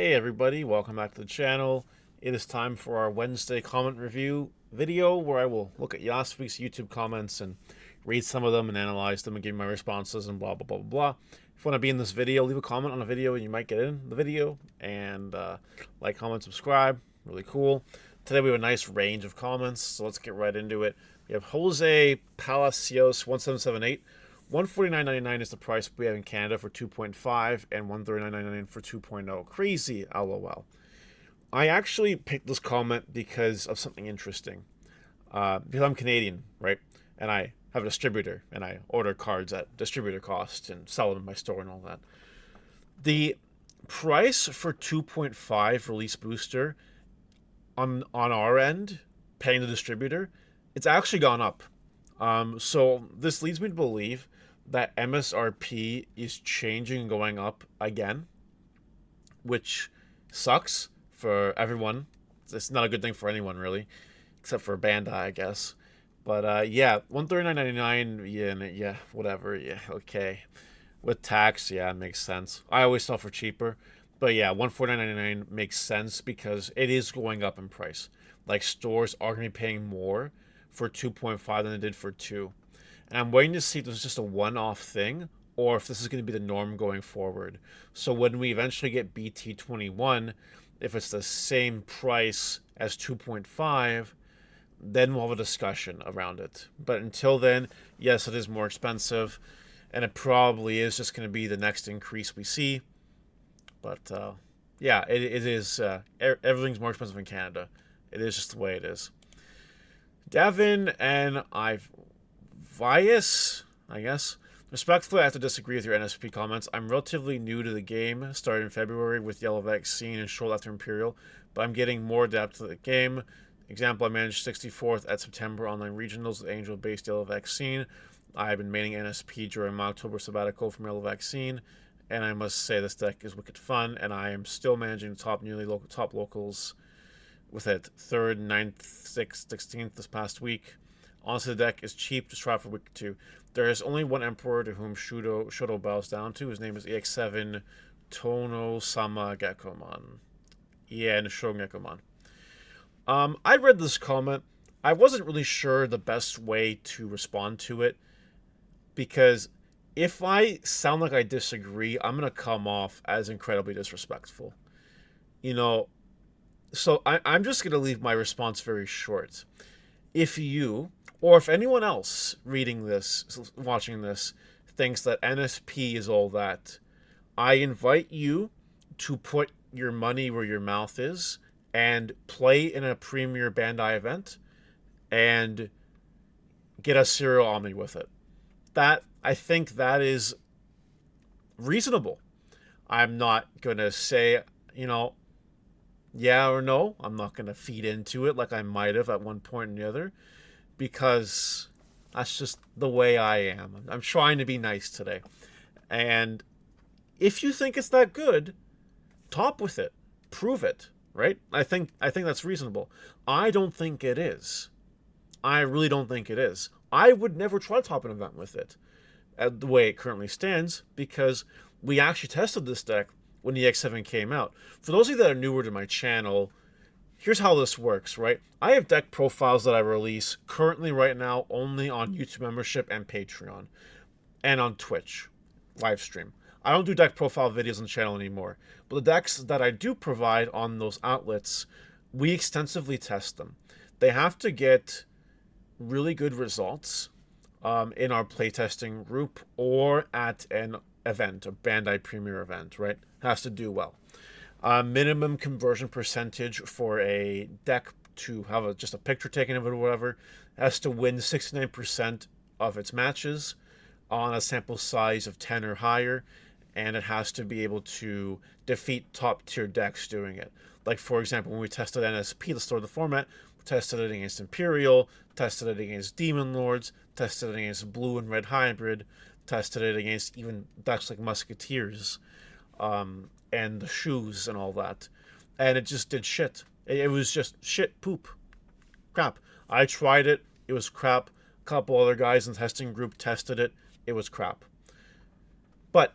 Hey everybody, welcome back to the channel. It is time for our Wednesday comment review video where I will look at last week's YouTube comments and read some of them and analyze them and give my responses and blah blah blah blah blah. If you want to be in this video, leave a comment on the video and you might get in the video. And like, comment, subscribe. Really cool. Today we have a nice range of comments, so let's get right into it. We have Jose Palacios 1778. 149.99 is the price we have in Canada for 2.5 and 139.99 for 2.0. Crazy, lol. I actually picked this comment because of something interesting. Because I'm Canadian, right? And I have a distributor, and I order cards at distributor cost and sell them in my store and all that. The price for 2.5 release booster on our end, paying the distributor, it's actually gone up. So this leads me to believe that MSRP is changing and going up again, which sucks for everyone. It's not a good thing for anyone, really, except for Bandai, I guess. But yeah, 139.99, yeah, whatever, yeah, okay. With tax, yeah, it makes sense. I always sell for cheaper, but yeah, 149.99 makes sense because it is going up in price. Like, stores are going to be paying more for 2.5 than they did for 2. And I'm waiting to see if this is just a one-off thing or if this is going to be the norm going forward. So when we eventually get BT21, if it's the same price as 2.5, then we'll have a discussion around it. But until then, yes, it is more expensive, and it probably is just going to be the next increase we see. But yeah, it is. Everything's more expensive in Canada. It is just the way it is. Devin and Vias, I guess. Respectfully, I have to disagree with your NSP comments. I'm relatively new to the game, started in February with Yellow Vaccine and shortly after Imperial, but I'm getting more depth to the game. Example, I managed 64th at September online regionals with Angel-based Yellow Vaccine. I've been maining NSP during my October sabbatical from Yellow Vaccine, and I must say this deck is wicked fun, and I am still managing top locals with it 3rd, 9th, 6th, 16th this past week. Honestly, the deck is cheap. Just try for week 2. There is only one Emperor to whom Shoto bows down to. His name is EX7 Tono-sama Gekkomon. Yeah, and Gekkomon. I read this comment. I wasn't really sure the best way to respond to it, because if I sound like I disagree, I'm going to come off as incredibly disrespectful. You know, so I'm just going to leave my response very short. If you, or if anyone else reading this, watching this, thinks that NSP is all that, I invite you to put your money where your mouth is and play in a premier Bandai event and get a serial Omni with it. I think that is reasonable. I'm not going to say, yeah or no. I'm not going to feed into it like I might have at one point or the other, because that's just the way I am. I'm trying to be nice today. And if you think it's that good, top with it. Prove it, right? I think that's reasonable. I don't think it is. I really don't think it is. I would never try to top an event with it the way it currently stands, because we actually tested this deck when the X7 came out. For those of you that are newer to my channel, here's how this works, right? I have deck profiles that I release currently right now only on YouTube membership and Patreon and on Twitch live stream. I don't do deck profile videos on the channel anymore, but the decks that I do provide on those outlets, we extensively test them. They have to get really good results in our playtesting group or at an event, a Bandai Premier event, right? Has to do well. Minimum conversion percentage for a deck to have just a picture taken of it or whatever has to win 69% of its matches on a sample size of 10 or higher, and it has to be able to defeat top tier decks doing it. Like, for example, when we tested NSP, the store of the format, we tested it against Imperial, tested it against Demon Lords, tested it against Blue and Red Hybrid, tested it against even decks like Musketeers, and the Shoes and all that. And it just did shit. It was just shit, poop, crap. I tried it. It was crap. A couple other guys in the testing group tested it. It was crap. But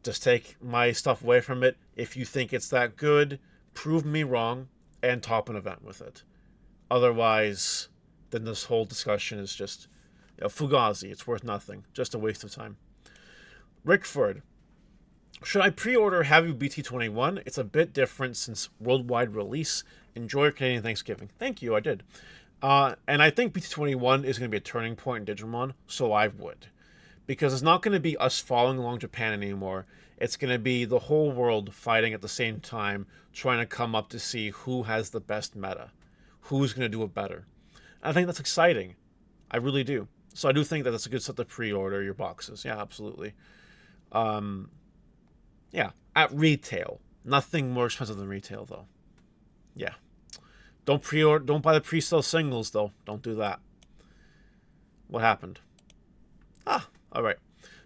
Just take my stuff away from it. If you think it's that good, prove me wrong and top an event with it. Otherwise, then this whole discussion is just fugazi. It's worth nothing. Just a waste of time. Rickford. Should I pre-order Have You BT21? It's a bit different since worldwide release. Enjoy your Canadian Thanksgiving. Thank you, I did. And I think BT21 is going to be a turning point in Digimon, so I would. Because it's not going to be us following along Japan anymore. It's going to be the whole world fighting at the same time, trying to come up to see who has the best meta. Who's going to do it better. I think that's exciting. I really do. So I do think that that's a good set to pre-order your boxes. Yeah, absolutely. Yeah, at retail. Nothing more expensive than retail, though. Yeah. Don't buy the pre-sale singles, though. Don't do that. What happened? Alright.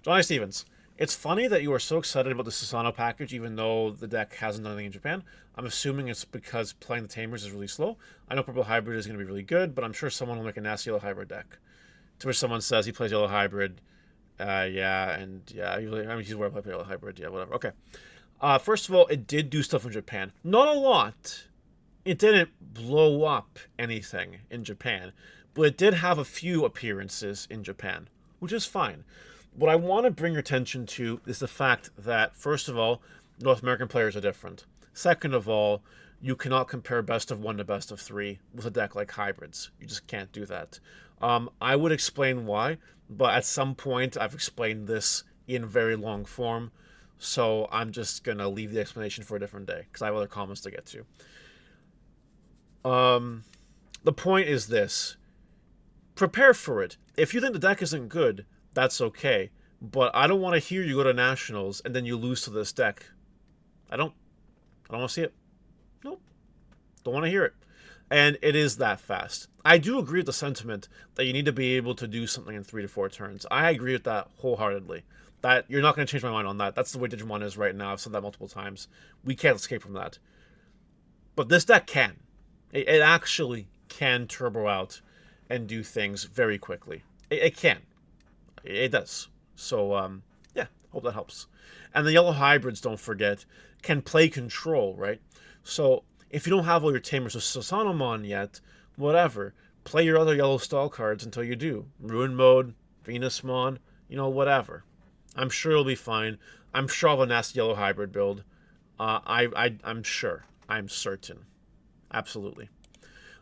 Johnny Stevens. It's funny that you are so excited about the Susano package, even though the deck hasn't done anything in Japan. I'm assuming it's because playing the Tamers is really slow. I know Purple Hybrid is going to be really good, but I'm sure someone will make a nasty Yellow Hybrid deck. To which someone says he plays Yellow Hybrid. Yeah, he's where I play Yellow Hybrid. Yeah, whatever. Okay. First of all, it did do stuff in Japan. Not a lot. It didn't blow up anything in Japan, but it did have a few appearances in Japan, which is fine. What I want to bring your attention to is the fact that, first of all, North American players are different. Second of all, you cannot compare best of 1 to best of 3 with a deck like Hybrids. You just can't do that. I would explain why, but at some point I've explained this in very long form, so I'm just going to leave the explanation for a different day, because I have other comments to get to. The point is this. Prepare for it. If you think the deck isn't good, that's okay. But I don't want to hear you go to Nationals and then you lose to this deck. I don't want to see it. Nope. Don't want to hear it. And it is that fast. I do agree with the sentiment that you need to be able to do something in 3 to 4 turns. I agree with that wholeheartedly. That you're not going to change my mind on that. That's the way Digimon is right now. I've said that multiple times. We can't escape from that. But this deck can. It actually can turbo out and do things very quickly. It can. It does. So, yeah, hope that helps. And the Yellow Hybrids, don't forget, can play control, right? So, if you don't have all your Tamers with Susanomon yet, whatever. Play your other yellow stall cards until you do. Ruin Mode, Venusmon, whatever. I'm sure it'll be fine. I'm sure I'll have a nasty Yellow Hybrid build. I'm sure. I'm certain. Absolutely.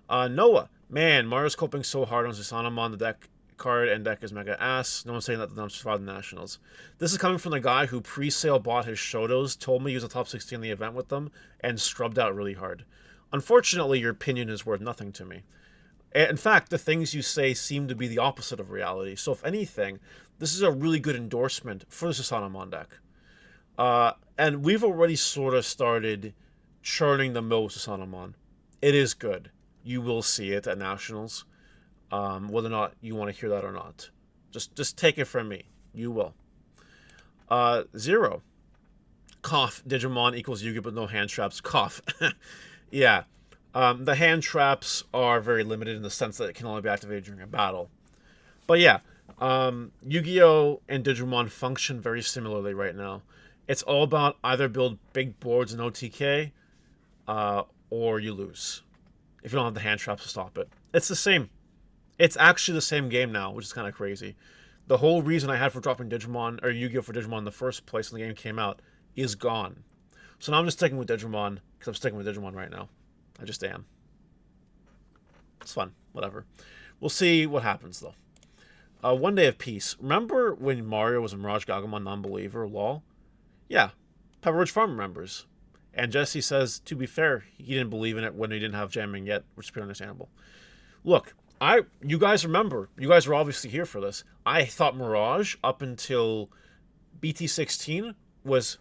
Noah. Man, Mario's coping so hard on Susanomon. The deck card and deck is mega ass. No one's saying that the dumps survive the Nationals. This is coming from the guy who pre-sale bought his Shotos, told me he was a top 16 in the event with them, and scrubbed out really hard. Unfortunately, your opinion is worth nothing to me. In fact, the things you say seem to be the opposite of reality. So if anything, this is a really good endorsement for the Susanomon deck. And we've already sort of started churning the mill with Susanomon. It is good. You will see it at Nationals. Whether or not you want to hear that or not. Just take it from me. You will. Zero. Cough. Digimon equals YuGiOh but no hand traps. Cough. Yeah. The hand traps are very limited in the sense that it can only be activated during a battle. But yeah. YuGiOh and Digimon function very similarly right now. It's all about either build big boards in OTK, or you lose. If you don't have the hand traps to stop it. It's the same. It's actually the same game now, which is kind of crazy. The whole reason I had for dropping Digimon, or YuGiOh for Digimon in the first place when the game came out, is gone. So now I'm just sticking with Digimon, because I'm sticking with Digimon right now. I just am. It's fun. Whatever. We'll see what happens, though. One Day of Peace. Remember when Mario was a Mirage Gagumon non-believer? Lol? Yeah. Pepper Ridge Farm remembers. And Jesse says, to be fair, he didn't believe in it when he didn't have jamming yet, which is pretty understandable. Look, you guys remember, you guys were obviously here for this. I thought Mirage up until BT16 was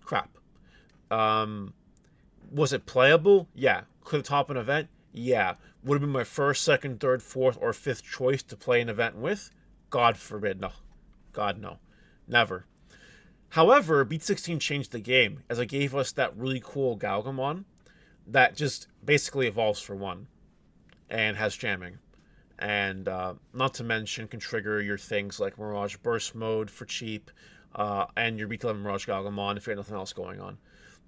crap. Was it playable? Yeah. Could it top an event? Yeah. Would have been my first, second, third, fourth, or fifth choice to play an event with? God forbid. No. God, no. Never. However, BT16 changed the game, as it gave us that really cool Galgamon that just basically evolves for 1. And has jamming. And not to mention can trigger your things like Mirage Burst Mode for cheap. and your Beat Mirage Galgamon if you had nothing else going on.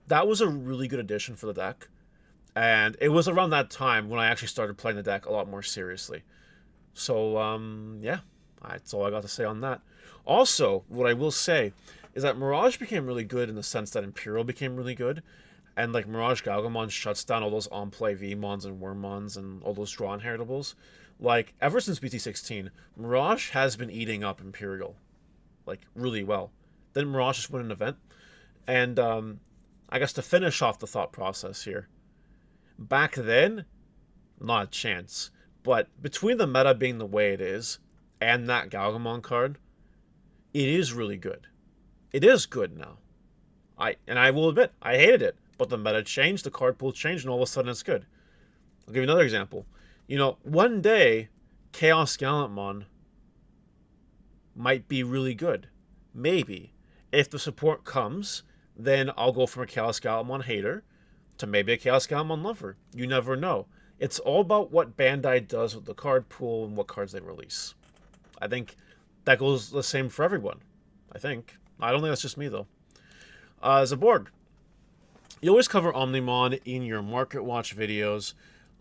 That was a really good addition for the deck. And it was around that time when I actually started playing the deck a lot more seriously. So, yeah, that's all I got to say on that. Also, what I will say is that Mirage became really good in the sense that Imperial became really good. And, like, Mirage Galgamon shuts down all those on-play V-Mons and Wormmons and all those draw inheritables. Like, ever since BT16, Mirage has been eating up Imperial, like, really well. Then Mirage just win an event. And, I guess to finish off the thought process here, back then, not a chance. But between the meta being the way it is and that Galgamon card, it is really good. It is good now. I will admit, I hated it. But the meta changed, the card pool changed, and all of a sudden it's good. I'll give you another example. You know, one day, Chaos Gallantmon might be really good. Maybe. If the support comes, then I'll go from a Chaos Gallantmon hater to maybe a Chaos Gallantmon lover. You never know. It's all about what Bandai does with the card pool and what cards they release. I think that goes the same for everyone. I think. I don't think that's just me, though. Zaborg. You always cover Omnimon in your Market Watch videos.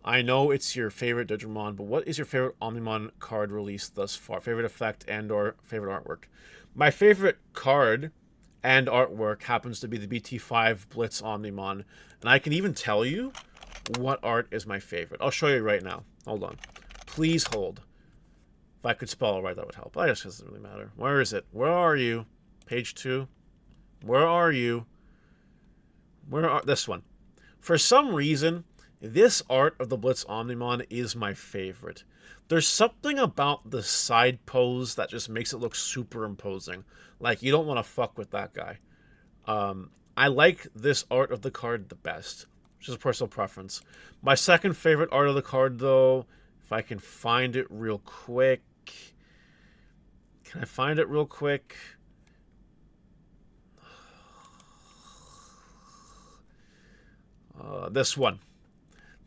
I know it's your favorite Digimon, but what is your favorite Omnimon card release thus far? Favorite effect and or favorite artwork? My favorite card and artwork happens to be the BT5 Blitz Omnimon. And I can even tell you what art is my favorite. I'll show you right now. Hold on. Please hold. If I could spell it right, that would help. I guess it doesn't really matter. Where is it? Where are you? Page 2. Where are you? This one. For some reason, this art of the Blitz Omnimon is my favorite. There's something about the side pose that just makes it look super imposing. Like, you don't want to fuck with that guy. I like this art of the card the best, which is a personal preference. My second favorite art of the card, though, if I can find it real quick. Can I find it real quick? This one.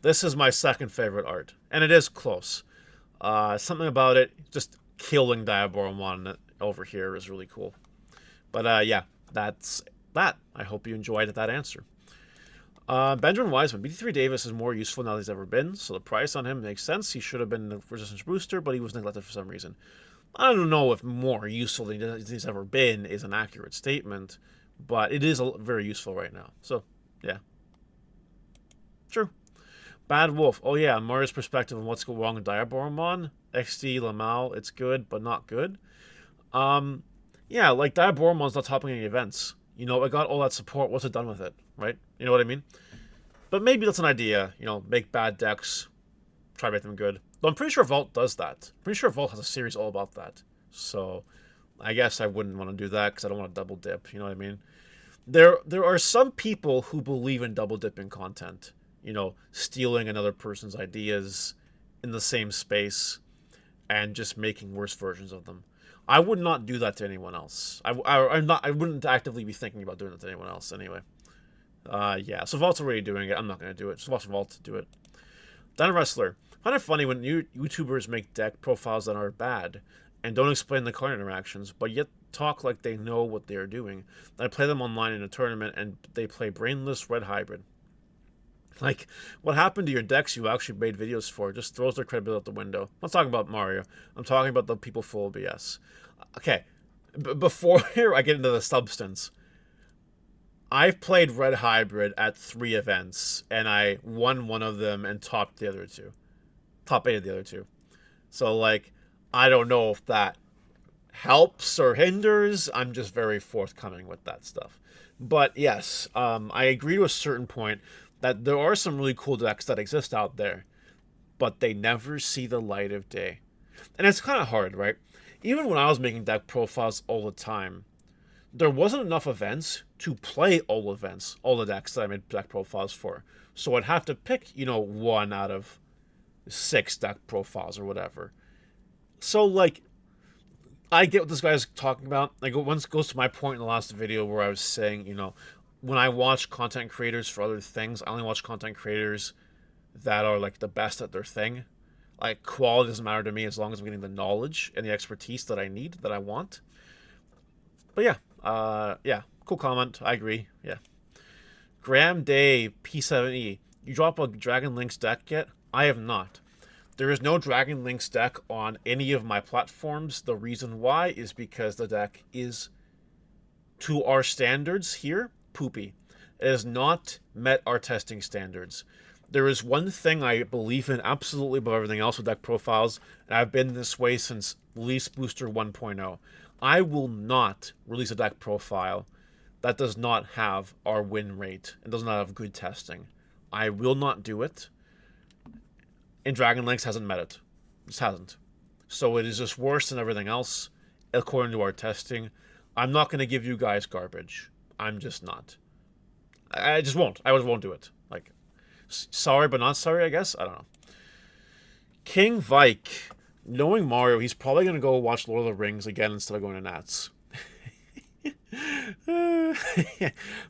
This is my second favorite art. And it is close. Something about it, just killing Diaboromon over here is really cool. But yeah, that's that. I hope you enjoyed that answer. Benjamin Wisman. BT3 Davis is more useful now than he's ever been, so the price on him makes sense. He should have been a resistance booster, but he was neglected for some reason. I don't know if more useful than he's ever been is an accurate statement, but it is very useful right now. So, yeah. True. Bad Wolf. Oh yeah, Mario's perspective on what's going wrong with Diaboromon. XD, Lamau, it's good, but not good. Yeah, like Diaboromon's not topping any events. You know, it got all that support. What's it done with it, right? You know what I mean? But maybe that's an idea. You know, make bad decks, try to make them good. Though I'm pretty sure Vault does that. Pretty sure Vault has a series all about that. So, I guess I wouldn't want to do that because I don't want to double dip. You know what I mean? There are some people who believe in double dipping content. You know, stealing another person's ideas in the same space and just making worse versions of them. I would not do that to anyone else. I wouldn't actively be thinking about doing that to anyone else anyway. Yeah, so Vault's already doing it. I'm not going to do it. Just watch Vault do it. Dan Wrestler. I find it funny when YouTubers make deck profiles that are bad and don't explain the card interactions, but yet talk like they know what they are doing. I play them online in a tournament and they play brainless red hybrid. Like, what happened to your decks you actually made videos for just throws their credibility out the window. I'm not talking about Mario. I'm talking about the people full of BS. Okay, before I get into the substance, I've played Red Hybrid at 3 events, and I won one of them and topped the other 2. Top 8 of the other 2. So, like, I don't know if that helps or hinders. I'm just very forthcoming with that stuff. But, yes, I agree to a certain point that there are some really cool decks that exist out there, but they never see the light of day. And it's kind of hard, right? Even when I was making deck profiles all the time, there wasn't enough events to play all events, all the decks that I made deck profiles for. So I'd have to pick, you know, 1 out of 6 deck profiles or whatever. So, like, I get what this guy's talking about. Like, it once goes to my point in the last video where I was saying, you know, when I watch content creators for other things, I only watch content creators that are, like, the best at their thing. Like, quality doesn't matter to me as long as I'm getting the knowledge and the expertise that I need, that I want. But yeah, Yeah, cool comment. I agree. Yeah. Graham Day P7E. You drop a Dragon Link's deck yet? I have not. There is no Dragon Link's deck on any of my platforms. The reason why is because the deck is, to our standards here, poopy. It has not met our testing standards. There is one thing I believe in absolutely above everything else with deck profiles, and I've been this way since Release Booster 1.0. I will not release a deck profile that does not have our win rate and does not have good testing. I will not do it. And Dragon Links hasn't met it. Just hasn't. So it is just worse than everything else, according to our testing. I'm not going to give you guys garbage. I'm just not. I just won't. I just won't do it. Like, sorry but not sorry, I guess? I don't know. King Vike. Knowing Mario, he's probably going to go watch Lord of the Rings again instead of going to Nats.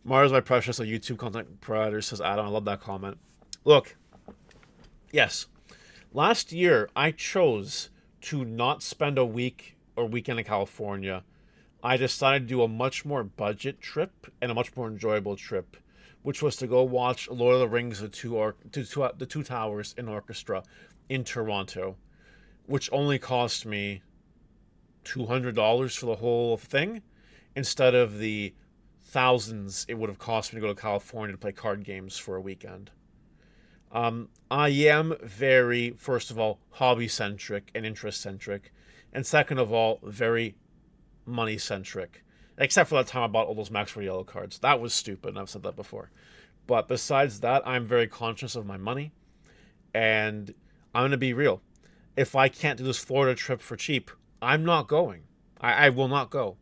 Mario's my precious, a YouTube content provider, says Adam. I love that comment. Look, yes, last year I chose to not spend a week or weekend in California. I decided to do a much more budget trip and a much more enjoyable trip, which was to go watch Lord of the Rings: The Two Towers in orchestra in Toronto, which only cost me $200 for the whole thing, instead of the thousands it would have cost me to go to California to play card games for a weekend. I am very, first of all, hobby-centric and interest-centric, and second of all, very money-centric. Except for that time I bought all those Max for Yellow cards. That was stupid, and I've said that before. But besides that, I'm very conscious of my money, and I'm going to be real. If I can't do this Florida trip for cheap, I'm not going. I will not go.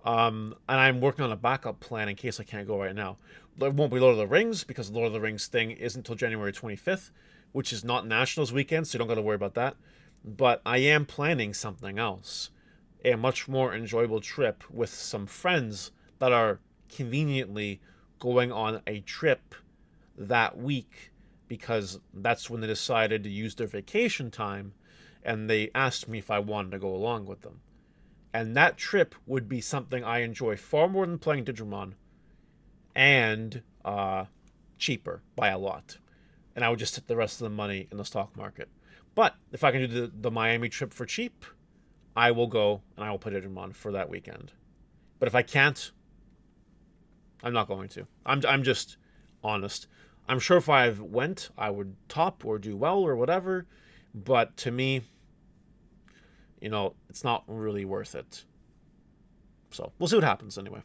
And I'm working on a backup plan in case I can't go right now. It won't be Lord of the Rings, because the Lord of the Rings thing isn't until January 25th, which is not Nationals weekend, so you don't got to worry about that. But I am planning something else. A much more enjoyable trip with some friends that are conveniently going on a trip that week, because that's when they decided to use their vacation time, and they asked me if I wanted to go along with them. And that trip would be something I enjoy far more than playing Digimon, and cheaper by a lot. And I would just hit the rest of the money in the stock market. But if I can do the Miami trip for cheap, I will go and I will play Digimon for that weekend. But if I can't, I'm not going to. I'm just honest. I'm sure if I went, I would top or do well or whatever. But to me, it's not really worth it. So we'll see what happens anyway.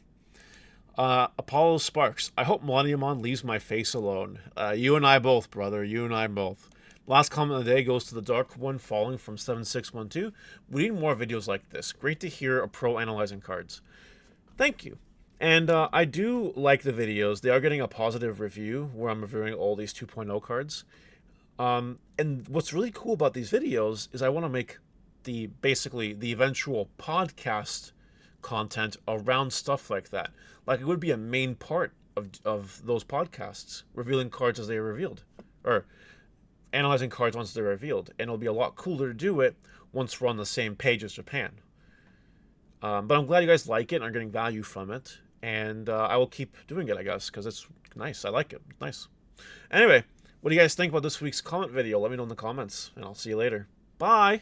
Apollo Sparks. I hope Millenniummon leaves my face alone. You and I both, brother. You and I both. Last comment of the day goes to the Dark One Falling from 7612. We need more videos like this. Great to hear a pro analyzing cards. Thank you. And I do like the videos. They are getting a positive review where I'm reviewing all these 2.0 cards. And what's really cool about these videos is I want to make basically the eventual podcast content around stuff like that. Like, it would be a main part of those podcasts, revealing cards as they are revealed, or analyzing cards once they're revealed. And it'll be a lot cooler to do it once we're on the same page as Japan. But I'm glad you guys like it and are getting value from it. And I will keep doing it, I guess, because it's nice. I like it. It's nice. Anyway, what do you guys think about this week's comment video? Let me know in the comments, and I'll see you later. Bye!